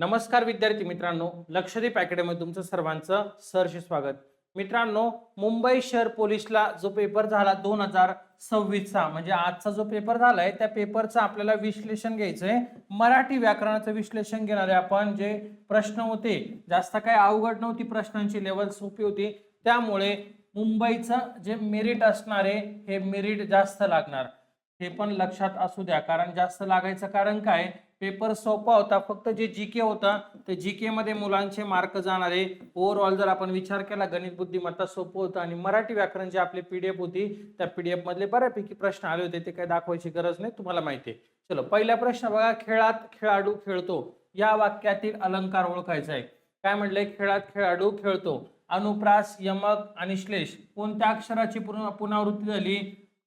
नमस्कार विद्यार्थी मित्रांनो, लक्षद्वीप अकॅडमी तुमचं सर्वांचं सहर्ष स्वागत. मित्रांनो, मुंबई शहर पोलीसला जो पेपर झाला 2026चा म्हणजे आजचा जो पेपर झालाय त्या पेपरचं आपल्याला विश्लेषण घ्यायचंय. मराठी व्याकरणाचं विश्लेषण घेणार आहे आपण. जे प्रश्न होते जास्त काही अवघड नव्हती, प्रश्नांची लेवल सोपी होती, त्यामुळे मुंबईचं जे मेरिट असणार आहे हे मेरिट जास्त लागणार. हे पण लक्षात असू द्या, कारण जास्त लागायचं कारण काय, पेपर सोपा होता. फक्त जे जीके होता ते जीके मध्ये मुलांचे मार्क जाणारे. ओव्हरऑल जर आपण विचार केला गणित बुद्धिमत्ता सोपं होतं आणि मराठी व्याकरण जे आपली पीडीएफ होती त्या पीडीएफ मधले बऱ्यापैकी प्रश्न आले होते, ते काही दाखवायची गरज नाही, तुम्हाला माहिती आहे. चलो, पहिला प्रश्न बघा. खेळात खेळाडू खेळतो या वाक्यातील अलंकार ओळखायचा आहे. काय म्हटलंय? खेळात खेळाडू खेळतो. अनुप्रास, यमक आणि श्लेष कोणत्या अक्षराची पुनरावृत्ती झाली?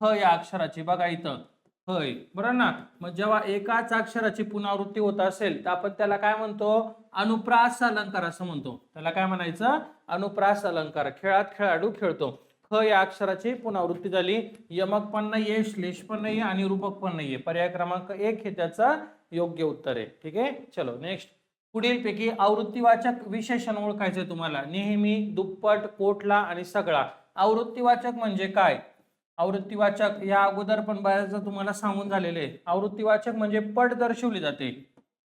ख या अक्षराची. बघा इथं होय, बरोबर ना. मग जेव्हा एकाच अक्षराची पुनरावृत्ती होत असेल तर आपण त्याला काय म्हणतो? अनुप्रास अलंकार असं म्हणतो. त्याला काय म्हणायचं? अनुप्रास अलंकार. खेळात खेळाडू खेळतो. ख या अक्षराची पुनरावृत्ती झाली. यमक पण नाहीये, श्लेष पण नाहीये आणि रूपक पण नाहीये. पर्याय क्रमांक 1 हे त्याचं योग्य उत्तर आहे. ठीक आहे, चलो नेक्स्ट. पुढील पैकी आवृत्तीवाचक विशेषण ओळखायचे तुम्हाला. नेहमी, दुप्पट, कोठला आणि सगळा. आवृत्तीवाचक म्हणजे काय? आवृत्तीवाचक या अगोदर पण बऱ्याचदा तुम्हाला सांगून झालेले आहे. आवृत्तीवाचक म्हणजे पट दर्शवली जाते.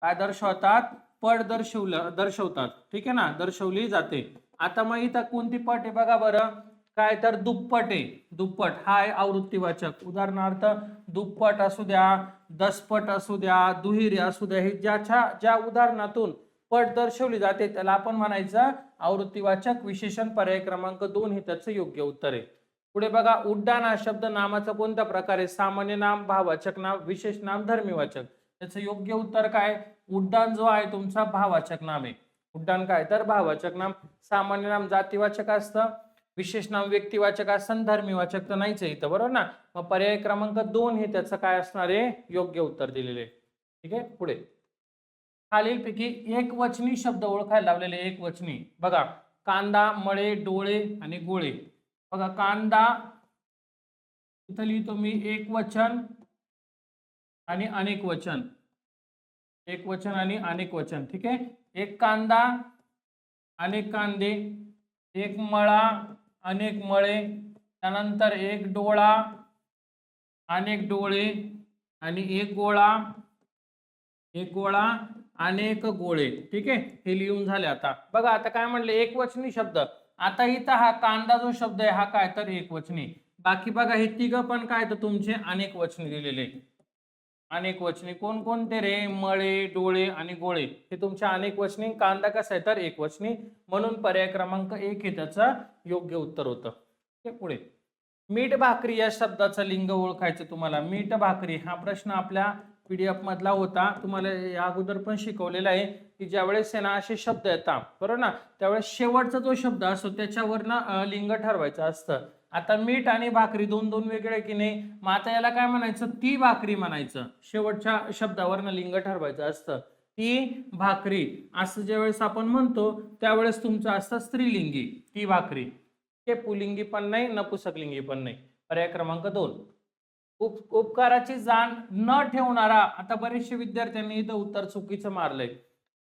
काय दर्शवतात? पट दर्शवतात. ठीक आहे ना, दर्शवली जाते. आता मग इथं कोणती पट आहे बघा बरं. काय तर दुप्पट आहे. दुप्पट हा आहे आवृत्तीवाचक. उदाहरणार्थ दुप्पट असू द्या, दसपट असू द्या, दुहेरी असू द्या, हे ज्या उदाहरणातून पट दर्शवली जाते त्याला आपण म्हणायचं आवृत्तीवाचक विशेषण. पर्याय क्रमांक 2 हे त्याचं योग्य उत्तर आहे. पुढे बघा. उड्डाण हा शब्द नामाचा कोणता प्रकार आहे? सामान्य नाम, भाववाचक नाम, विशेष नाम, धर्मीवाचक. त्याचं योग्य उत्तर काय? उड्डाण जो आहे तुमचा भाववाचक नाम आहे. उड्डाण काय तर भाववाचक नाम. सामान्य नाम जातीवाचक असतं, विशेष नाम व्यक्तिवाचक असतं, धर्मीवाचक तर नाहीच आहे इथं, बरोबर ना. मग पर्याय क्रमांक 2 हे त्याचं काय असणार आहे? योग्य उत्तर दिलेले. ठीक आहे, पुढे. खालीलपैकी एक वचनी शब्द ओळखायला लावलेले. एक वचनी बघा. कांदा, मळे, डोळे आणि गोळे. बघा, कांदा इथं लिहितो मी एक वचन आणि अनेक वचन. एक वचन आणि अनेक वचन. ठीक आहे. एक कांदा, अनेक कांदे. एक मळा, अनेक मळे. त्यानंतर एक डोळा, अनेक डोळे आणि एक गोळा, एक गोळा, अनेक गोळे. ठीक आहे, हे लिहून झाले. आता बघा, आता काय म्हणले? एक वचनी शब्द. आता इथं हा कांदा जो शब्द आहे हा काय तर एक वचनी. बाकी बघा हे तिघं पण काय तर तुमचे अनेक वचनी दिलेले. अनेक वचनी कोणकोणते रे? मळे, डोळे आणि गोळे हे तुमचे अनेक वचनी. कांदा कसा आहे तर एक वचनी. म्हणून पर्याय क्रमांक 1 हे त्याचं योग्य उत्तर होतं. पुढे. मीठ भाकरी या शब्दाचं लिंग ओळखायचं तुम्हाला. मीठ भाकरी हा प्रश्न आपल्या पीडीएफ मधला होता. तुम्हाला या अगोदर पण शिकवलेला आहे की ज्यावेळेस आहे ना असे शब्द येतात, बरोबर ना, त्यावेळेस शेवटचा जो शब्द असतो त्याच्यावरनं लिंग ठरवायचं असतं. आता मीठ आणि भाकरी दोन दोन वेगळे की नाही. मग आता याला काय म्हणायचं? ती भाकरी म्हणायचं. शेवटच्या शब्दावरनं लिंग ठरवायचं असतं. ती भाकरी असं ज्यावेळेस आपण म्हणतो त्यावेळेस तुमचं असतं स्त्रीलिंगी ती भाकरी. हे पुलिंगी पण नाही, नपुसकलिंगी पण नाही. पर्याय क्रमांक 2. उपकाराची जाण न ठेवणारा. आता बरेचसे विद्यार्थ्यांनी इथं उत्तर चुकीचं मारलंय.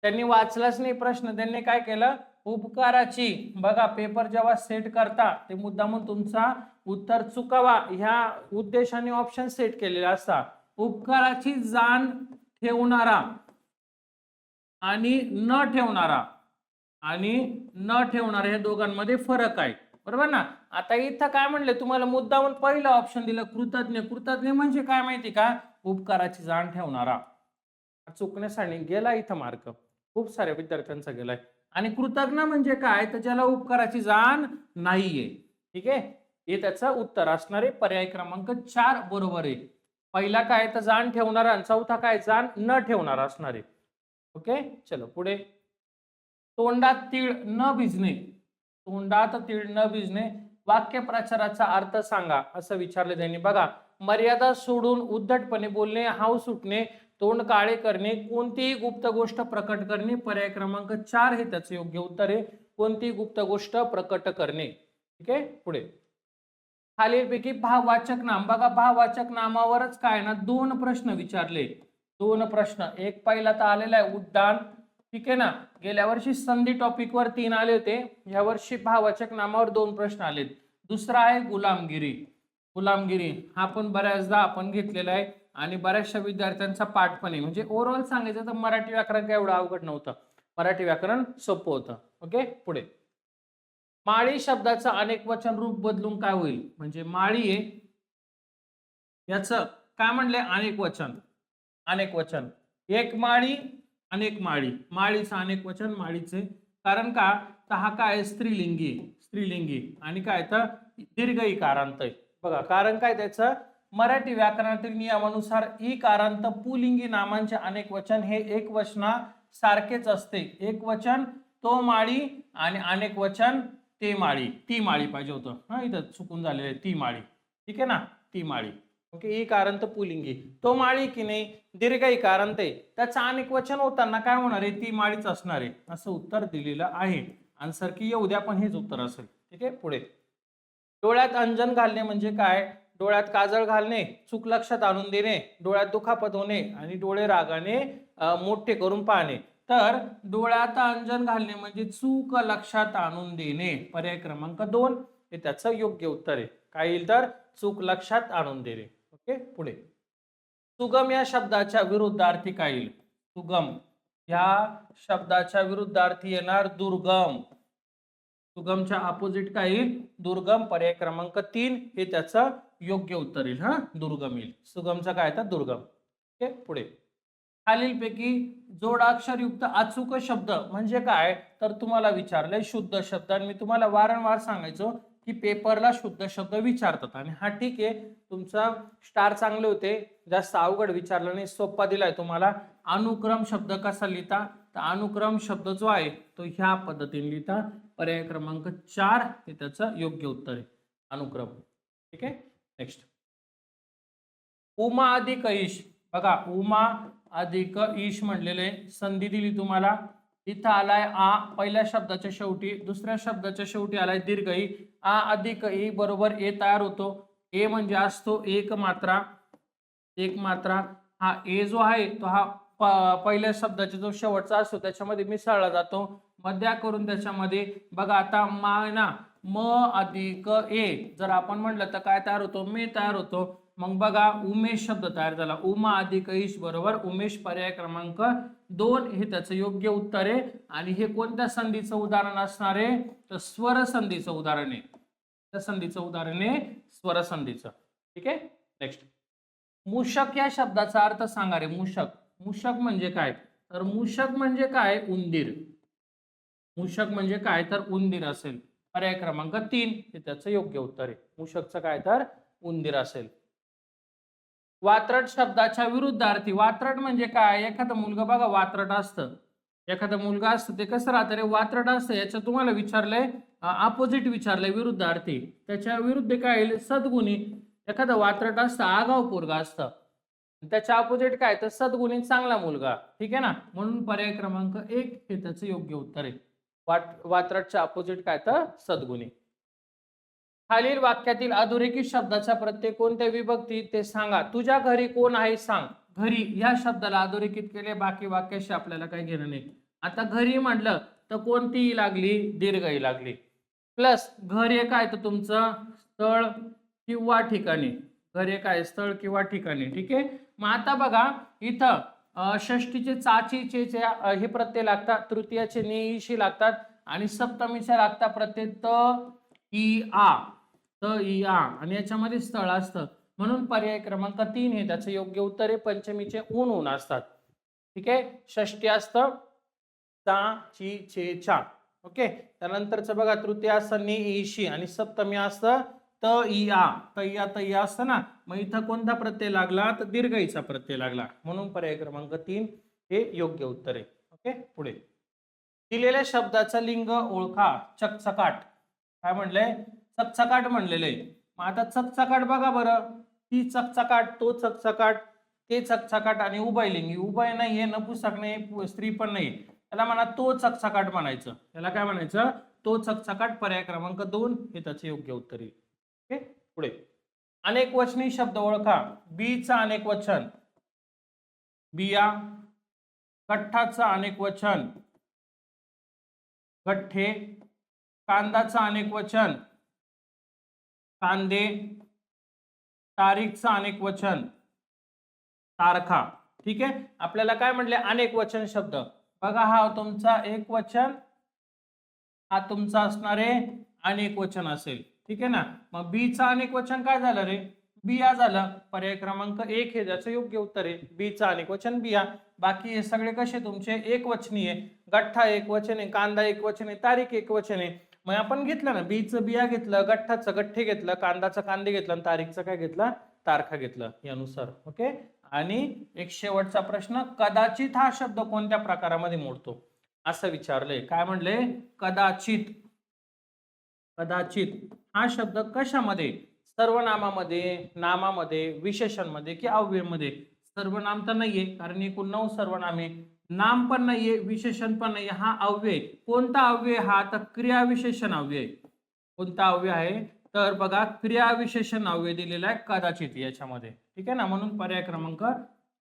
त्यांनी वाचलाच नाही प्रश्न. त्यांनी काय केलं? उपकाराची. बघा, पेपर जेव्हा सेट करता ते मुद्दामून तुमचा उत्तर चुकावा ह्या उद्देशाने ऑप्शन सेट केलेला असता. उपकाराची जाण ठेवणारा आणि न ठेवणारा आणि न ठेवणारा या दोघांमध्ये फरक आहे, बरोबर ना. आता इथं काय म्हणले तुम्हाला? मुद्दामून पहिलं ऑप्शन दिलं कृतज्ञ. कृतज्ञ म्हणजे काय माहिती का? उपकाराची जाण ठेवणारा. चुकण्यासाठी गेला इथं मार्क, खूप साऱ्या विद्यार्थ्यांचा गेलाय. आणि कृतज्ञ म्हणजे काय तर ज्याला उपकाराची जाण नाहीये. ठीक आहे, हे त्याचं उत्तर असणार आहे. पर्याय क्रमांक 4 बरोबर आहे. पहिला काय तर जाण ठेवणारा आणि चौथा काय जाण न ठेवणारा असणार आहे. ओके, चलो पुढे. तोंडात तीळ न भिजणे. तोंडात तीळ न भिजणे वाक्य प्रचाराचा अर्थ सांगा असं विचारले त्यांनी. बघा, मर्यादा सोडून उद्धटपणे बोलणे, हाव सुटणे, तोंड काळे करणे, कोणतीही गुप्त गोष्ट प्रकट करणे. पर्याय क्रमांक 4 हे त्याचे योग्य उत्तर आहे. कोणतीही गुप्त गोष्ट प्रकट करणे. ठीक आहे, पुढे. खालीलपैकी भाववाचक नाम. बघा, भाववाचक नामावरच काय ना 2 प्रश्न विचारले. 2 प्रश्न. एक पहिला तर आलेला आहे उड्डाण. ठीक आहे ना. गेल्या वर्षी संधी टॉपिक वर 3 आले होते, या वर्षी भाववाचक नामावर 2 प्रश्न आलेत. दुसरा आहे गुलामगिरी. गुलामगिरी हा पण बऱ्याचदा आपण घेतलेला आहे आणि बऱ्याचशा विद्यार्थ्यांचा पाठ पण आहे. म्हणजे ओव्हरऑल सांगायचं तर मराठी व्याकरण काय एवढं अवघड नव्हतं, मराठी व्याकरण सोपं होतं. ओके, पुढे माळी शब्दाचं अनेक वचन रूप बदलून काय होईल? म्हणजे माळी आहे याचं काय म्हणले? अनेक वचन. अनेक वचन, एक माळी, अनेक माळी. माळीचं अनेक वचन माळीचे, कारण का तर हा काय स्त्रीलिंगी, स्त्रीलिंगी आणि काय तर दीर्घ इकारांत आहे. बघा कारण काय त्याचं, मराठी व्याकरणातील नियमानुसार इकारांत पुलिंगी नामांचे अनेक वचन हे एक वचना सारखेच असते. एक वचन तो माळी आणि अनेक वचन ते माळी, ती माळी पाहिजे होतं. हा इथं चुकून झालेलं आहे, ती माळी. ठीक आहे ना, ती माळी. ओके, इकारांत पुलिंगी, तो माळी की नाही दीर्घ इकारांत आहे, त्याचं अनेक वचन होताना काय होणार आहे? ती माळीच असणार आहे, असं उत्तर दिलेलं आहे. आन्सर की येऊ द्या पण हेच उत्तर असेल. ठीक आहे, पुढे डोळ्यात अंजन घालणे म्हणजे काय? डोळ्यात काजळ घालणे, चूक लक्षात आणून देणे, डोळ्यात दुखापत होणे आणि डोळे रागाने मोठे करून पाहणे. तर डोळ्यात अंजन घालणे म्हणजे चूक लक्षात आणून देणे, पर्याय क्रमांक 2 हे त्याचं योग्य उत्तर आहे. काय येईल तर चूक लक्षात आणून देणे. ओके, पुढे सुगम या शब्दाच्या विरुद्धार्थी काय येईल? सुगम या शब्दाच्या विरुद्धार्थी येणार दुर्गम. सुगमच्या अपोजिट काय येईल? दुर्गम, पर्याय क्रमांक 3 हे त्याचं योग्य उत्तर येईल. हा, दुर्गम येईल. सुगमचा काय तर दुर्गम. ओके, पुढे खालीलपैकी जोडाक्षरयुक्त अचूक शब्द म्हणजे काय? तर तुम्हाला विचारलंय शुद्ध शब्द, आणि मी तुम्हाला वारंवार सांगायचो की पेपरला शुद्ध शब्द विचारतात. आणि हा ठीक आहे, तुमचा स्टार चांगले होते, जास्त अवघड विचारलं नाही, सोपा दिलाय तुम्हाला. अनुक्रम शब्द कसा लिहिता? तर अनुक्रम शब्द जो आहे तो ह्या पद्धतीने लिहिता, पर्याय क्रमांक 4 हे त्याचं योग्य उत्तर आहे, अनुक्रम. ठीक आहे, नेक्स्ट उमा अधिक ईश. बघा उमा अधिक ईश म्हणलेले संधी दिली तुम्हाला. इथं आलाय आ पहिल्या शब्दाच्या शेवटी, दुसऱ्या शब्दाच्या शेवटी आलाय दीर्घ ई. आ अधिक ई बरोबर ए तयार होतो. ए म्हणजे असतो एक मात्रा, एक मात्रा. हा ए जो आहे तो हा पहिल्या शब्दाचा जो शेवटचा असतो त्याच्यामध्ये मिसळला जातो, मध्या करून त्याच्यामध्ये. बघा आता ना म अधिक ए जर आपण म्हटलं तर काय तयार होतो? मे तयार होतो. मग बघा उमेश शब्द तयार झाला. उमा अधिक ईश बरोबर उमेश, पर्याय क्रमांक 2 हे त्याचं योग्य उत्तर आहे. आणि हे कोणत्या संधीचं उदाहरण असणार आहे? तर स्वर संधीचं उदाहरण आहे. त्या संधीचं उदाहरण आहे स्वर संधीचं. ठीक आहे, नेक्स्ट मूषक या शब्दाचा अर्थ सांगा रे. मूषक, मूषक म्हणजे काय? तर मूषक म्हणजे काय? उंदीर. मूषक म्हणजे काय? तर उंदीर असेल, पर्याय क्रमांक 3 हे त्याचं योग्य उत्तर आहे. मूषकचं काय तर उंदीर असेल. वात्रट शब्दाच्या विरुद्धार्थी. वात्रट म्हणजे काय? एखादा मुलगा बघा वात्रट असतं, एखादा मुलगा असतं ते कसं राहतं रे? वात्रट असतं. याचं तुम्हाला विचारलंय अपोजिट विचारलंय विरुद्धार्थी, त्याच्या विरुद्ध काय येईल? सद्गुणी. एखादा वात्रट असतं आगाऊ पोरगा असतं, त्याच्या अपोजिट काय तर सद्गुणी चांगला मुलगा. ठीक आहे ना, म्हणून पर्याय क्रमांक 1 हे त्याचं योग्य उत्तर आहे. वात्रटच्या अपोजिट काय तर सद्गुणी. खालील वाक्यातील अधोरेखित शब्दाचा प्रत्यय कोणत्या विभक्ती ते सांगा. तुझ्या घरी कोण आहे सांग. घरी या शब्दाला अधोरेखित केले, बाकी वाक्याशी आपल्याला काही घेणं नाही. आता घरी म्हटलं तर कोणतीही लागली? दीर्घई लागली. प्लस घर हे काय तर तुमचं स्थळ किंवा ठिकाणी. घर हे काय? स्थळ किंवा ठिकाणी. ठीक आहे, मग आता बघा इथं षष्टीचे चाची चे हे प्रत्यय लागतात, तृतीयाचे नेईशी लागतात आणि सप्तमीचे लागतात प्रत्यय त ई आ, त ई आ, आणि याच्यामध्ये स्थळ असतं. म्हणून पर्याय क्रमांक 3 हे त्याचं योग्य उत्तर आहे. पंचमीचे ऊन ऊन असतात. ठीक आहे, षष्टी असतं चा ची चे चा. ओके, त्यानंतरचं बघा तृतीय असतं नि ईशी आणि सप्तमी असतं त ई आ, तय्या तय्या असतं ना. मग इथं कोणता प्रत्यय लागला? तर दीर्घईचा प्रत्यय लागला, म्हणून पर्याय क्रमांक 3 हे योग्य उत्तर आहे. ओके, पुढे दिलेल्या शब्दाचं लिंग ओळखा. चकचकाट. काय म्हणलंय? चकचकाट म्हणलेलं आहे. मग आता चकचकाट बघा बरं, ती चकचकाट, तो चकचकाट, ते चकचकाट आणि उभयलिंगी. उभय नाही आहे, नपुसक नाही, स्त्री पण नाही, त्याला म्हणा तो चकचकाट म्हणायचं. त्याला काय म्हणायचं? तो चकचकाट, पर्याय क्रमांक 2 हे त्याचे योग्य उत्तर आहे. ओके, पुढे अनेक वचनी शब्द ओळखा. बीचा अनेक वचन बिया, गठ्ठाचं अनेक वचन, गठ्ठे. कांदाचं अनेक वचन, कांदे. तारीखचं अनेक वचन, तारखा. ठीक आहे, आपल्याला काय म्हटले, अनेक वचन शब्द. बघा हा तुमचा एक वचन, हा तुमचा असणारे अनेक वचन असेल. ठीक आहे ना. मग बीचा अनेक वचन काय झालं रे, बिया झालं. पर्याय क्रमांक 1 हे त्याचं योग्य उत्तर आहे. बीचा अनेक वचन बिया. बाकी हे सगळे कसे तुमचे एक वचनी आहे. गठ्ठा एक वचन आहे, कांदा एक वचन आहे, तारीख एक वचन आहे. मग आपण घेतलं ना, बीचं बिया घेतलं, गठ्ठाचं गठ्ठे घेतलं, कांदाचं कांदे घेतलं आणि तारीखचं काय घेतलं, तारखा घेतलं यानुसार. ओके. आणि एक शेवटचा प्रश्न, कदाचित हा शब्द कोणत्या प्रकारामध्ये मोडतो असं विचारलंय. काय म्हणले, कदाचित. कदाचित हा शब्द कशामध्ये, सर्वनामामध्ये, नामामध्ये, विशेषणमध्ये की अव्ययमध्ये. सर्वनाम तर नाहीये कारण एकूण 9 सर्वनाम आहे. नाम पण नाहीये, विशेषण पण नाहीये. हा अव्यय. कोणता अव्यय हा, तर क्रियाविशेषण अव्यय. कोणता अव्यय आहे, तर बघा क्रियाविशेषण अव्यय दिलेला आहे कदाचित याच्यामध्ये. ठीक आहे ना. म्हणून पर्याय क्रमांक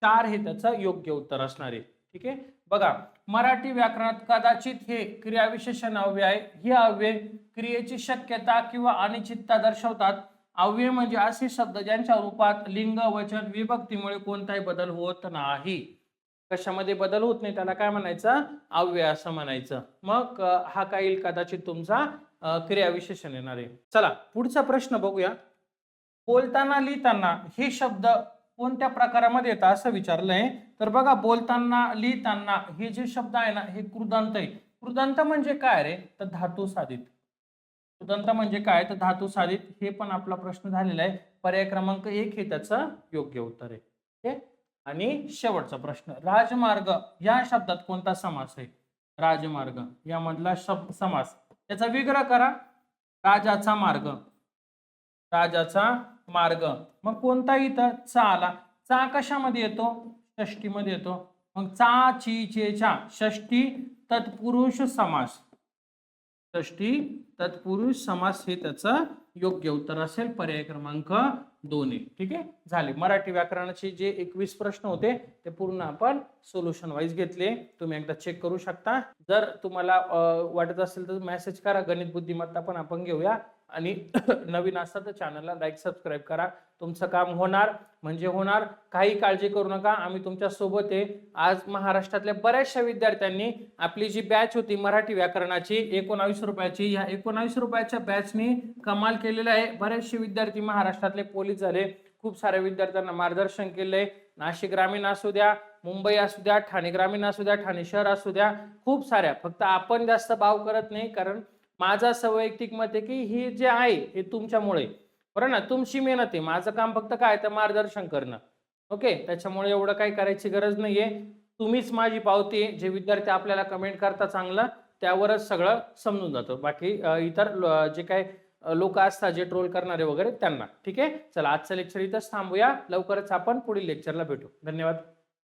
4 हे त्याचं योग्य उत्तर असणार आहे. ठीक आहे. बघा मराठी व्याकरणात कदाचित हे क्रियाविशेषण अव्यय आहे. हे अव्यय क्रियेची शक्यता किंवा अनिश्चितता दर्शवतात. अव्यय म्हणजे असे शब्द ज्यांच्या रूपात लिंग, वचन, विभक्तीमुळे कोणताही बदल होत नाही. कशामध्ये बदल होत नाही त्याला काय म्हणायचं, अव्यय असं म्हणायचं. मग हा काय येईल, कदाचित तुमचा क्रियाविशेषण येणार आहे. चला पुढचा प्रश्न बघूया. बोलताना लिहिताना हे शब्द कोणत्या प्रकारामध्ये येतात असं विचारलंय. तर बघा बोलताना लिहिताना हे जे शब्द आहे ना, हे कृदंत आहे. कृदंत म्हणजे काय रे, तर धातू साधित. कृदंत म्हणजे काय, तर धातू साधित. हे पण आपला प्रश्न झालेला आहे. पर्याय क्रमांक 1 हे त्याचं योग्य उत्तर आहे. ओके. आणि शेवटचा प्रश्न, राजमार्ग या शब्दात कोणता समास आहे. राजमार्ग यामधला शब्द समास, त्याचा विग्रह करा. राजाचा मार्ग, राजाचा मार्ग. मग कोणता इथं चा आला. चा कशामध्ये येतो, षष्टीमध्ये येतो. मग चा, ची, चे, चा षष्टी तत्पुरुष समास. षष्टी तत्पुरुष समास हे त्याचं योग्य उत्तर असेल. पर्याय क्रमांक 2 आहे. ठीक आहे. झाले मराठी व्याकरणाचे जे 21 प्रश्न होते ते पूर्ण आपण सोल्युशन वाईज घेतले. तुम्ही एकदा चेक करू शकता. जर तुम्हाला वाटत असेल तर मेसेज करा. गणित बुद्धिमत्ता पण आपण घेऊया. आणि नवीन असतात तर चॅनलला लाईक सबस्क्राईब करा. तुमचं काम होणार म्हणजे होणार, काही काळजी करू नका, आम्ही तुमच्या सोबत आहे. आज महाराष्ट्रातल्या बऱ्याचशा विद्यार्थ्यांनी आपली जी बॅच होती मराठी व्याकरणाची 19 रुपयाची, ह्या 19 रुपयाच्या बॅचनी कमाल केलेला आहे. बरेचसे विद्यार्थी महाराष्ट्रातले पोलीस झाले. खूप साऱ्या विद्यार्थ्यांना मार्गदर्शन केलंय. नाशिक ग्रामीण असू द्या, मुंबई असू द्या, ठाणे ग्रामीण असू द्या, ठाणे शहर असू द्या, खूप साऱ्या. फक्त आपण जास्त भाव करत नाही, कारण माझं असं वैयक्तिक मत आहे की हे जे आहे हे तुमच्यामुळे, बरं ना, तुमची मेहनत आहे. माझं काम फक्त काय तर मार्गदर्शन करणं. ओके. त्याच्यामुळे एवढं काही करायची गरज नाहीये. तुम्हीच माझी पावती आहे. जे विद्यार्थी आपल्याला कमेंट करता चांगलं, त्यावरच सगळं समजून जातं. बाकी इतर जे काही लोक असतात जे ट्रोल करणारे वगैरे त्यांना. ठीक आहे. चला आजचं लेक्चर इथंच थांबूया. लवकरच आपण पुढील लेक्चरला भेटू. धन्यवाद.